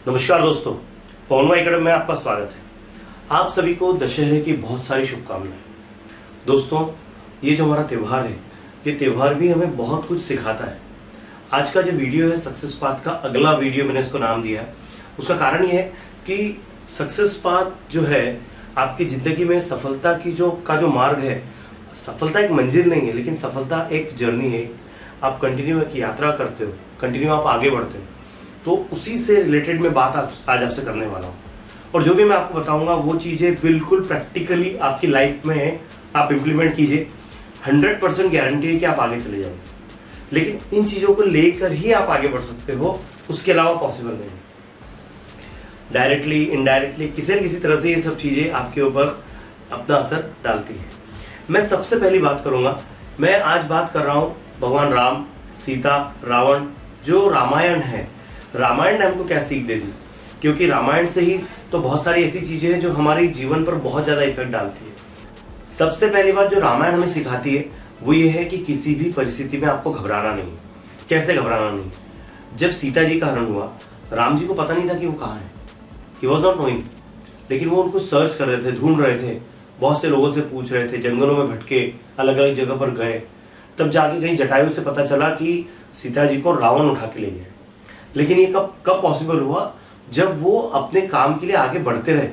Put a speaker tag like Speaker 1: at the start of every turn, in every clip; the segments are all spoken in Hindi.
Speaker 1: नमस्कार दोस्तों, पवनवा एकेडमी में आपका स्वागत है। आप सभी को दशहरे की बहुत सारी शुभकामनाएं। दोस्तों, ये जो हमारा त्यौहार है, ये त्यौहार भी हमें बहुत कुछ सिखाता है। आज का जो वीडियो है सक्सेस पाथ का अगला वीडियो मैंने इसको नाम दिया है। उसका कारण ये है कि सक्सेस पाथ जो है आपकी जिंदगी में सफलता की जो मार्ग है। सफलता एक मंजिल नहीं है, लेकिन सफलता एक जर्नी है। आप कंटिन्यू एक यात्रा करते हो, कंटिन्यू आप आगे बढ़ते हो। तो उसी से रिलेटेड मैं बात आज आपसे करने वाला हूँ। और जो भी मैं आपको बताऊंगा वो चीज़ें बिल्कुल प्रैक्टिकली आपकी लाइफ में आप इम्प्लीमेंट कीजिए। 100% गारंटी है कि आप आगे चले जाओगे। लेकिन इन चीज़ों को लेकर ही आप आगे बढ़ सकते हो, उसके अलावा पॉसिबल नहीं। डायरेक्टली इनडायरेक्टली किसी न किसी तरह से ये सब चीज़ें आपके ऊपर अपना असर डालती है। मैं सबसे पहली बात करूँगा, मैं आज बात कर रहा हूँ भगवान राम, सीता, रावण। जो रामायण है, रामायण ने हमको क्या सीख देती, क्योंकि रामायण से ही तो बहुत सारी ऐसी चीजें हैं जो हमारे जीवन पर बहुत ज्यादा इफेक्ट डालती है। सबसे पहली बात जो रामायण हमें सिखाती है वो ये है कि किसी भी परिस्थिति में आपको घबराना नहीं। कैसे घबराना नहीं? जब सीता जी का हरण हुआ, राम जी को पता नहीं था कि वो कहाँ है। ही वॉज नॉट नोइंग, लेकिन वो उनको सर्च कर रहे थे, ढूंढ रहे थे, बहुत से लोगों से पूछ रहे थे, जंगलों में भटके, अलग अलग जगह पर गए। तब जाके कहीं जटायु से पता चला कि सीता जी को रावण उठा के ले गए। लेकिन ये कब पॉसिबल हुआ? जब वो अपने काम के लिए आगे बढ़ते रहे,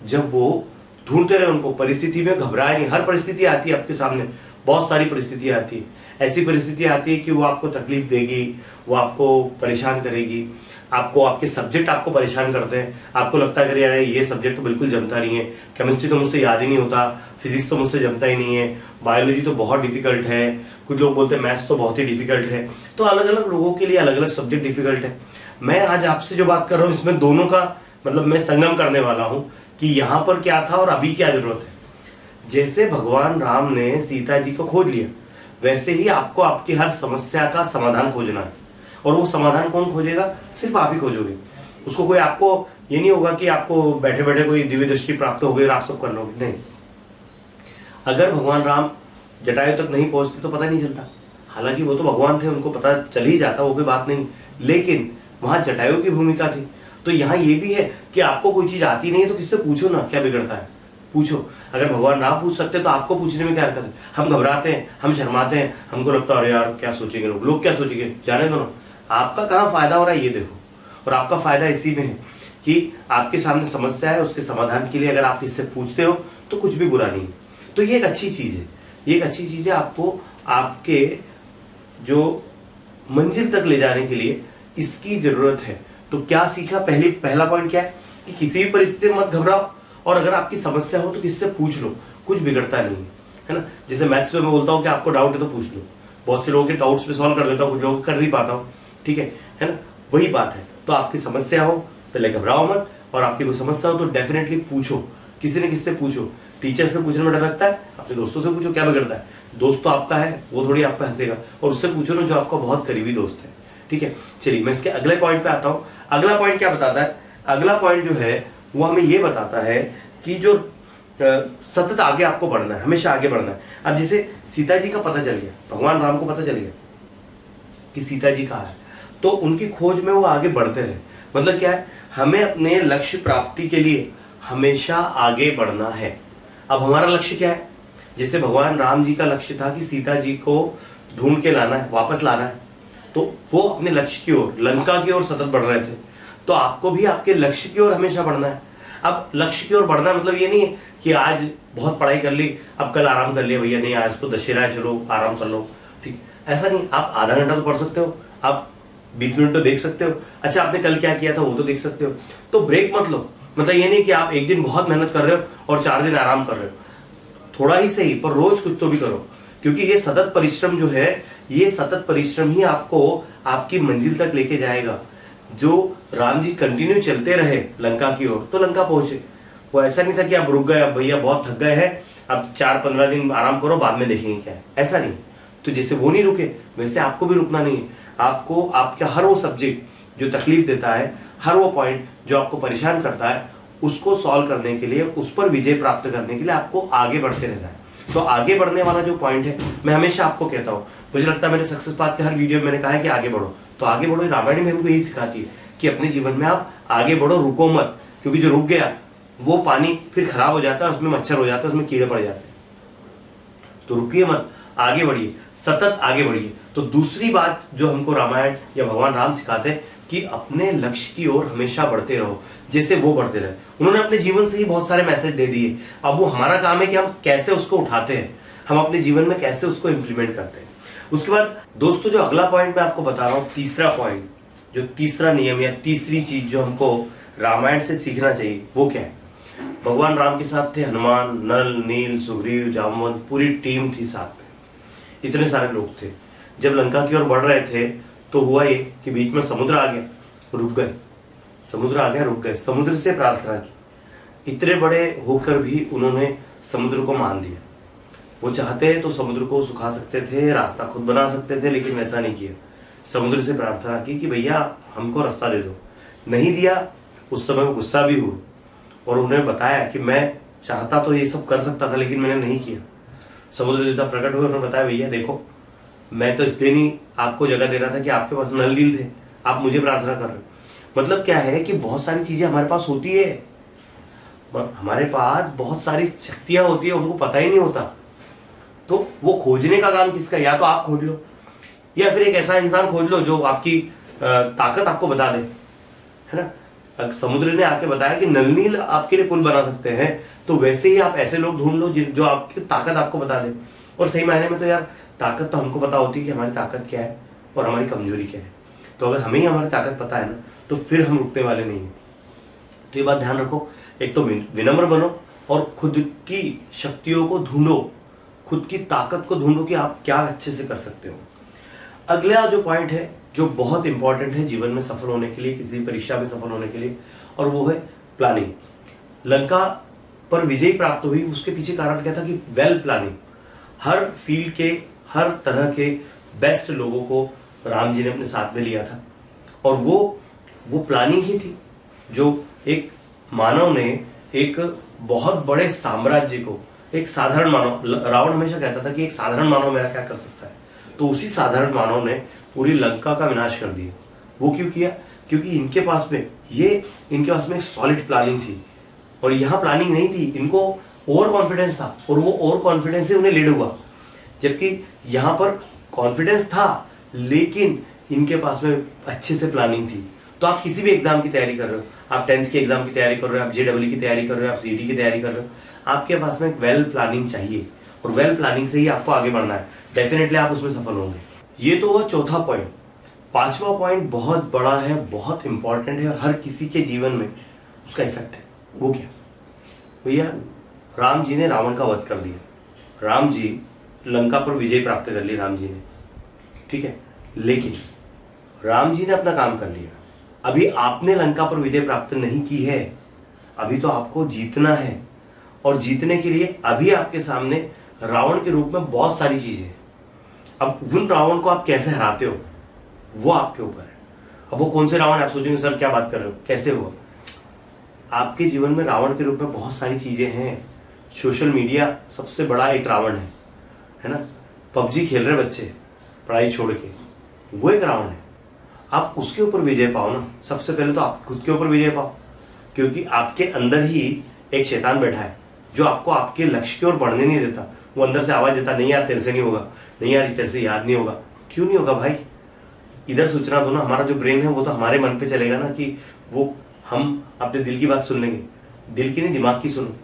Speaker 1: जब वो ढूंढते रहे उनको, परिस्थिति में घबराए नहीं। हर परिस्थिति आती है आपके सामने, बहुत सारी परिस्थितियां आती है। ऐसी परिस्थिति आती है कि वो आपको तकलीफ देगी, वो आपको परेशान करेगी, आपको आपके सब्जेक्ट आपको परेशान करते हैं। आपको लगता है कि यार ये सब्जेक्ट तो बिल्कुल जमता नहीं है, केमिस्ट्री तो मुझसे याद ही नहीं होता, फिजिक्स तो मुझसे जमता ही नहीं है, बायोलॉजी तो बहुत डिफिकल्ट है, कुछ लोग बोलते हैं मैथ्स तो बहुत ही डिफिकल्ट है। तो अलग अलग लोगों के लिए अलग अलग सब्जेक्ट डिफिकल्ट है। मैं आज आपसे जो बात कर रहा हूँ इसमें दोनों का मतलब मैं संगम करने वाला हूँ कि यहाँ पर क्या था और अभी क्या जरूरत है। जैसे भगवान राम ने सीता जी को खोज लिया, वैसे ही आपको आपकी हर समस्या का समाधान खोजना है। और वो समाधान कौन खोजेगा? सिर्फ आप ही खोजोगे उसको। कोई आपको ये नहीं होगा कि आपको बैठे बैठे कोई दिव्य दृष्टि प्राप्त हो गई और आप सब कर लोगे, नहीं। अगर भगवान राम जटायु तक नहीं पहुंचते तो पता नहीं चलता। हालांकि वो तो भगवान थे, उनको पता चल ही जाता, वो कोई बात नहीं। लेकिन वहां जटायु की भूमिका थी। तो यहाँ ये भी है कि आपको कोई चीज आती नहीं है तो किससे पूछो ना, क्या बिगड़ता है, पूछो। अगर भगवान ना पूछ सकते तो आपको पूछने में क्या हरकत है? हम घबराते हैं, हम शर्माते हैं, हमको लगता है अरे यार क्या सोचेंगे लोग क्या सोचेंगे, जाने दो ना। आपका कहाँ फायदा हो रहा है ये देखो। और आपका फायदा इसी में है कि आपके सामने समस्या है, उसके समाधान के लिए अगर आप इससे पूछते हो तो कुछ भी बुरा नहीं है। तो ये एक अच्छी चीज है, ये एक अच्छी चीज है। आपको आपके जो मंजिल तक ले जाने के लिए इसकी जरूरत है। तो क्या सीखा? पहला पॉइंट क्या है कि किसी भी परिस्थिति में मत घबराओ, और अगर आपकी समस्या हो तो किससे पूछ लो, कुछ बिगड़ता नहीं है ना। जैसे मैथ्स में मैं बोलता हूँ कि आपको डाउट है तो पूछ लो। बहुत से लोगों के डाउट्स पे सॉल्व कर देता हूँ, कुछ लोग कर नहीं पाता हूँ, ठीक है ना। वही बात है। तो आपकी समस्या हो पहले घबराओ मत, और आपकी कोई समस्या हो तो डेफिनेटली पूछो, किसी न किसी से पूछो। टीचर से पूछने में डर लगता है, अपने दोस्तों से पूछो, क्या बिगड़ता है? दोस्त तो आपका है, वो थोड़ी आप पे हंसेगा, और उससे पूछो ना जो आपका बहुत करीबी दोस्त है, ठीक है। चलिए मैं इसके अगले पॉइंट पे आता हूँ। अगला पॉइंट क्या बताता है? अगला पॉइंट जो है वो हमें ये बताता है कि जो सतत आगे आपको बढ़ना है, हमेशा आगे बढ़ना है। अब जैसे सीता जी का पता चल गया, भगवान राम को पता चल गया कि सीता जी कहाँ है, तो उनकी खोज में वो आगे बढ़ते रहे। मतलब क्या है? हमें अपने लक्ष्य प्राप्ति के लिए हमेशा आगे बढ़ना है। अब हमारा लक्ष्य क्या है? जैसे भगवान राम जी का लक्ष्य था कि सीता जी को ढूंढ के लाना है, वापस लाना है, तो वो अपने लक्ष्य की ओर, लंका की ओर सतत बढ़ रहे थे। तो आपको भी आपके लक्ष्य की ओर हमेशा बढ़ना है। अब लक्ष्य की ओर बढ़ना मतलब ये नहीं है कि आज बहुत पढ़ाई कर ली, अब कल आराम कर लिया, भैया नहीं आज तो दशहरा है, चलो आराम कर लो, ठीक। ऐसा नहीं। आप आधा घंटा तो पढ़ सकते हो, आप 20 मिनट तो देख सकते हो। अच्छा, आपने कल क्या किया था वो तो देख सकते हो। तो ब्रेक मत लो। मतलब ये नहीं कि आप एक दिन बहुत मेहनत कर रहे हो और 4 दिन आराम कर रहे हो। थोड़ा ही सही, पर रोज कुछ तो भी करो, क्योंकि ये सतत परिश्रम जो है, ये सतत परिश्रम ही आपको आपकी मंजिल तक लेके जाएगा। जो राम जी कंटिन्यू चलते रहे लंका की ओर, तो लंका पहुंचे। वो ऐसा नहीं था कि आप रुक गए, अब भैया बहुत थक गए हैं, अब 4-15 दिन आराम करो, बाद में देखेंगे क्या है, ऐसा नहीं। तो जैसे वो नहीं रुके, वैसे आपको भी रुकना नहीं है। आपको आपका हर वो सब्जेक्ट जो तकलीफ देता है, हर वो पॉइंट जो आपको परेशान करता है, उसको सॉल्व करने के लिए, उस पर विजय प्राप्त करने के लिए आपको आगे बढ़ते रहना है। तो आगे बढ़ने वाला जो पॉइंट है, मैं हमेशा आपको कहता हूँ, मुझे लगता है मेरे सक्सेस पाथ के हर वीडियो में मैंने कहा है कि आगे बढ़ो, तो आगे बढ़ो। रामायण में हमको यही सिखाती है कि अपने जीवन में आप आगे बढ़ो, रुको मत, क्योंकि जो रुक गया वो पानी फिर खराब हो जाता है, उसमें मच्छर हो जाता है, उसमें कीड़े पड़ जाते हैं। तो रुकिए मत, आगे बढ़िए, सतत आगे बढ़िए। तो दूसरी बात जो हमको रामायण या भगवान राम सिखाते हैं कि अपने लक्ष्य की ओर हमेशा बढ़ते रहो, जैसे वो बढ़ते रहे। उन्होंने अपने जीवन से ही बहुत सारे मैसेज दे दिए। अब वो हमारा काम है कि हम कैसे उसको उठाते हैं, हम अपने जीवन में कैसे उसको इंप्लीमेंट करते हैं। उसके बाद दोस्तों, जो अगला पॉइंट मैं आपको बता रहा हूं, तीसरा पॉइंट, जो तीसरा नियम या तीसरी चीज जो हमको रामायण से सीखना चाहिए, वो क्या है? भगवान राम के साथ थे हनुमान, नल, नील, सुग्रीव, जामवंत, पूरी टीम थी साथ में, इतने सारे लोग थे। जब लंका की ओर बढ़ रहे थे तो हुआ ये कि बीच में समुद्र आ गया, रुक गए। समुद्र आ गया, रुक गए। समुद्र से प्रार्थना की। इतने बड़े होकर भी उन्होंने समुद्र को मान दिया। वो चाहते तो समुद्र को सुखा सकते थे, रास्ता खुद बना सकते थे, लेकिन वैसा नहीं किया। समुद्र से प्रार्थना की कि भैया हमको रास्ता दे दो। नहीं दिया, उस समय वो गुस्सा भी हुआ और उन्हें बताया कि मैं चाहता तो ये सब कर सकता था, लेकिन मैंने नहीं किया। समुद्र देवता प्रकट हुए, उन्होंने बताया भैया देखो, मैं तो इसलिए नहीं आपको जगह दे रहा था कि आपके पास नल नील थे, आप मुझे प्रार्थना कर रहे हो। मतलब क्या है कि बहुत सारी चीजें हमारे पास होती है, हमारे पास बहुत सारी शक्तियां होती है, उनको पता ही नहीं होता। तो वो खोजने का काम किसका? या तो आप खोज लो, या फिर एक ऐसा इंसान खोज लो जो आपकी ताकत आपको बता दे, है ना। समुद्र ने आके बताया कि नल नील आपके लिए पुल बना सकते हैं, तो वैसे ही आप ऐसे लोग ढूंढ लो जो आपकी ताकत आपको बता दे। और सही मायने में तो यार ताकत तो हमको पता होती है कि हमारी ताकत क्या है और हमारी कमजोरी क्या है। तो अगर हमें ही हमारी ताकत पता है ना, तो फिर हम रुकने वाले नहीं है। तो ये बात ध्यान रखो, एक तो विनम्र बनो और खुद की शक्तियों को ढूंढो, खुद की ताकत को ढूंढो कि आप क्या अच्छे से कर सकते हो। अगला जो पॉइंट है जो बहुत इंपॉर्टेंट है जीवन में सफल होने के लिए, किसी परीक्षा में सफल होने के लिए, और वो है प्लानिंग। लंका पर विजय प्राप्त हुई, उसके पीछे कारण क्या था कि वेल प्लानिंग। हर फील्ड के, हर तरह के बेस्ट लोगों को राम जी ने अपने साथ में लिया था, और वो प्लानिंग ही थी जो एक मानव ने एक बहुत बड़े साम्राज्य को, एक साधारण मानव, रावण हमेशा कहता था कि एक साधारण मानव मेरा क्या कर सकता है, तो उसी साधारण मानव ने पूरी लंका का विनाश कर दिया। वो क्यों किया? क्योंकि इनके पास में एक सॉलिड प्लानिंग थी, और यहाँ प्लानिंग नहीं थी, इनको ओवर कॉन्फिडेंस था, और वो ओवर कॉन्फिडेंस से उन्हें लीड हुआ। जबकि यहाँ पर कॉन्फिडेंस था, लेकिन इनके पास में अच्छे से प्लानिंग थी। तो आप किसी भी एग्जाम की तैयारी कर रहे हो, आप 10th के एग्जाम की तैयारी कर रहे हो, आप JEE की तैयारी कर रहे हो, आप CET की तैयारी कर रहे हो, आपके पास में एक वेल प्लानिंग चाहिए, और वेल प्लानिंग से ही आपको आगे बढ़ना है। डेफिनेटली आप उसमें सफल होंगे। ये तो हुआ चौथा पॉइंट। पांचवा पॉइंट बहुत बड़ा है, बहुत इंपॉर्टेंट है, और हर किसी के जीवन में उसका इफेक्ट है। वो क्या? भैया राम जी ने रावण का वध कर दिया, राम जी लंका पर विजय प्राप्त कर ली राम जी ने, ठीक है, लेकिन राम जी ने अपना काम कर लिया। अभी आपने लंका पर विजय प्राप्त नहीं की है, अभी तो आपको जीतना है, और जीतने के लिए अभी आपके सामने रावण के रूप में बहुत सारी चीजें हैं। अब उन रावण को आप कैसे हराते हो वो आपके ऊपर है। अब वो कौन से रावण? आप सोचेंगे सर क्या बात कर रहे हो, कैसे हुआ? आपके जीवन में रावण के रूप में बहुत सारी चीजें हैं। सोशल मीडिया सबसे बड़ा एक रावण है ना। PUBG खेल रहे बच्चे पढ़ाई छोड़ के, वो एक रावण है। आप उसके ऊपर विजय पाओ ना। सबसे पहले तो आप खुद के ऊपर विजय पाओ, क्योंकि आपके अंदर ही एक शैतान बैठा है जो आपको आपके लक्ष्य की ओर बढ़ने नहीं देता। वो अंदर से आवाज देता, नहीं यार तेरे से नहीं होगा, नहीं यार तेरे से याद नहीं होगा। क्यों नहीं होगा भाई? इधर सोचना दो ना। हमारा जो ब्रेन है वो तो हमारे मन पे चलेगा ना, कि वो हम अपने दिल की बात सुन लेंगे। दिल की नहीं, दिमाग की सुनो।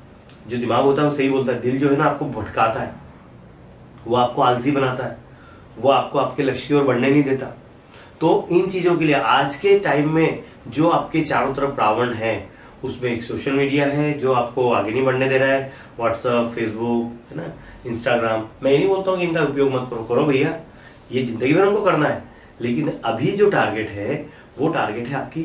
Speaker 1: जो दिमाग होता है वो सही बोलता है, दिल जो है ना आपको भटकाता है, वो आपको आलसी बनाता है, वो आपको आपके लक्ष्य की ओर बढ़ने नहीं देता। तो इन चीजों के लिए आज के टाइम में जो आपके चारों तरफ रावण है, उसमें एक सोशल मीडिया है जो आपको आगे नहीं बढ़ने दे रहा है। व्हाट्सएप, फेसबुक, है ना, इंस्टाग्राम। मैं ये नहीं बोलता हूँ कि इनका उपयोग मत करो, करो भैया, ये जिंदगी भर हमको करना है। लेकिन अभी जो टारगेट है वो टारगेट है आपकी,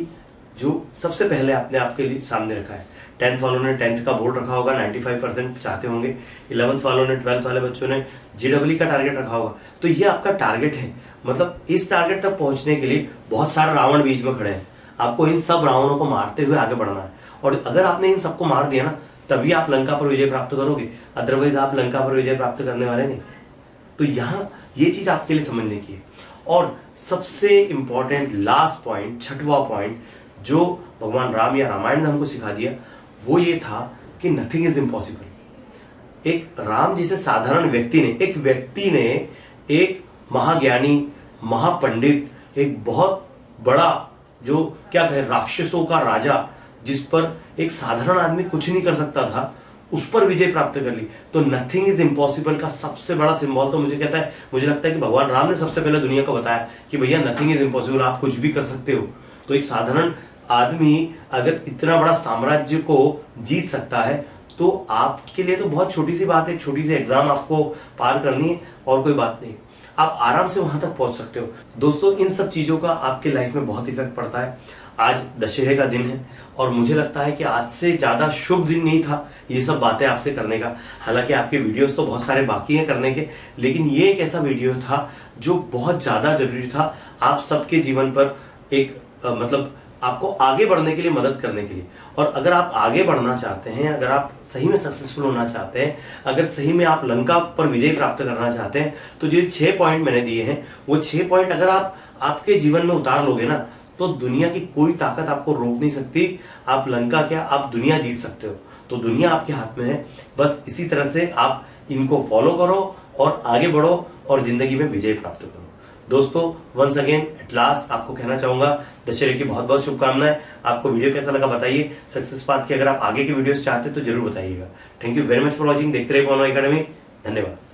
Speaker 1: जो सबसे पहले आपने आपके लिए सामने रखा है। 10th वालों ने 10th का बोर्ड रखा होगा, 95% चाहते होंगे। 11th वालों ने, 12th वाले बच्चों ने JEE का टारगेट रखा होगा। तो ये आपका टारगेट है। मतलब इस टारगेट तक पहुंचने के लिए बहुत सारे रावण बीच में खड़े हैं। आपको इन सब रावणों को मारते हुए आगे बढ़ना है, और अगर आपने इन सबको मार दिया ना, तभी आप लंका पर विजय प्राप्त करोगे। अदरवाइज आप लंका पर विजय प्राप्त करने वाले नहीं। तो यहाँ ये चीज आपके लिए समझने की है। और सबसे इंपॉर्टेंट लास्ट पॉइंट, छठवां पॉइंट, जो भगवान राम या रामायण ने हमको सिखा दिया वो ये था कि नथिंग इज इम्पॉसिबल। एक राम जैसे साधारण व्यक्ति ने एक महाज्ञानी, महापंडित, एक बहुत बड़ा जो क्या कहे राक्षसों का राजा, जिस पर एक साधारण आदमी कुछ नहीं कर सकता था, उस पर विजय प्राप्त कर ली। तो नथिंग इज इम्पॉसिबल का सबसे बड़ा सिंबल तो मुझे लगता है कि भगवान राम ने सबसे पहले दुनिया को बताया कि भैया नथिंग इज इम्पॉसिबल, आप कुछ भी कर सकते हो। तो एक साधारण आदमी अगर इतना बड़ा साम्राज्य को जीत सकता है तो आपके लिए तो बहुत छोटी सी बात है, एक छोटी सी एग्जाम आपको पार करनी है और कोई बात नहीं, आप आराम से वहां तक पहुंच सकते हो। दोस्तों, इन सब चीजों का आपके लाइफ में बहुत इफेक्ट पड़ता है। आज दशहरे का दिन है और मुझे लगता है कि आज से ज्यादा शुभ दिन नहीं था ये सब बातें आपसे करने का। हालांकि आपके वीडियोस तो बहुत सारे बाकी हैं करने के, लेकिन ये एक ऐसा वीडियो था जो बहुत ज्यादा जरूरी था आप सबके जीवन पर एक मतलब आपको आगे बढ़ने के लिए, मदद करने के लिए। और अगर आप आगे बढ़ना चाहते हैं, अगर आप सही में सक्सेसफुल होना चाहते हैं, अगर सही में आप लंका पर विजय प्राप्त करना चाहते हैं, तो जो 6 पॉइंट मैंने दिए हैं वो 6 पॉइंट अगर आप आपके जीवन में उतार लोगे ना तो दुनिया की कोई ताकत आपको रोक नहीं सकती। आप लंका क्या, आप दुनिया जीत सकते हो। तो दुनिया आपके हाथ में है, बस इसी तरह से आप इनको फॉलो करो और आगे बढ़ो और जिंदगी में विजय प्राप्त करो। दोस्तों, वंस अगेन एट लास्ट आपको कहना चाहूंगा दशहरे की बहुत बहुत शुभकामनाएं। आपको वीडियो कैसा लगा बताइए। सक्सेस पाथ की अगर आप आगे की वीडियोस चाहते हैं तो जरूर बताइएगा। Thank you very much for watching. देखते रहिए पवन अकेडमी। धन्यवाद।